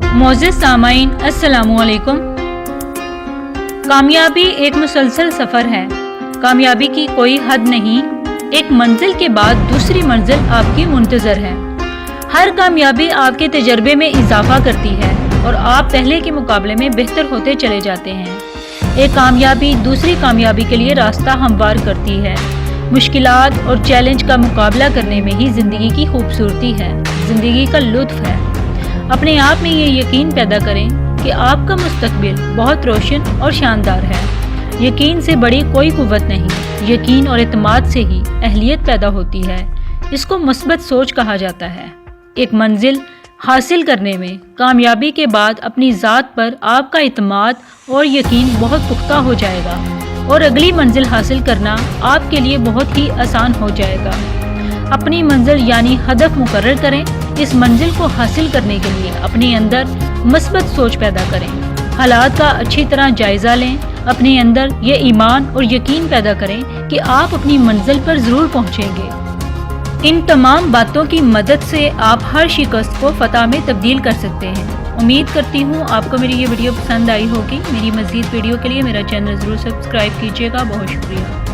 मोअज़्ज़िज़ सामाईन, अस्सलामु अलैकुम। कामयाबी एक मुसलसल सफ़र है। कामयाबी की कोई हद नहीं। एक मंजिल के बाद दूसरी मंजिल आपकी मुंतज़र है। हर कामयाबी आपके तजर्बे में इजाफा करती है और आप पहले के मुकाबले में बेहतर होते चले जाते हैं। एक कामयाबी दूसरी कामयाबी के लिए रास्ता हमवार करती है। मुश्किलात और चैलेंज का मुकाबला करने में ही ज़िंदगी की खूबसूरती है, ज़िंदगी का लुत्फ़ है। अपने आप में ये यकीन पैदा करें कि आपका मुस्तकबिल बहुत रोशन और शानदार है। यकीन से बड़ी कोई कुव्वत नहीं। यकीन और एतमाद से ही अहलियत पैदा होती है। इसको मुस्बत सोच कहा जाता है। एक मंजिल हासिल करने में कामयाबी के बाद अपनी ज़ात पर आपका एतमाद और यकीन बहुत पुख्ता हो जाएगा और अगली मंजिल हासिल करना आपके लिए बहुत ही आसान हो जाएगा। अपनी मंजिल यानी हदफ मुकर्रर करें। इस मंजिल को हासिल करने के लिए अपने अंदर मुस्बत सोच पैदा करें। हालात का अच्छी तरह जायज़ा लें। अपने अंदर ये ईमान और यकीन पैदा करें कि आप अपनी मंजिल पर ज़रूर पहुंचेंगे। इन तमाम बातों की मदद से आप हर शिकस्त को फ़तह में तब्दील कर सकते हैं। उम्मीद करती हूँ आपको मेरी ये वीडियो पसंद आई होगी। मेरी मज़ीद वीडियो के लिए मेरा चैनल ज़रूर सब्सक्राइब कीजिएगा। बहुत शुक्रिया।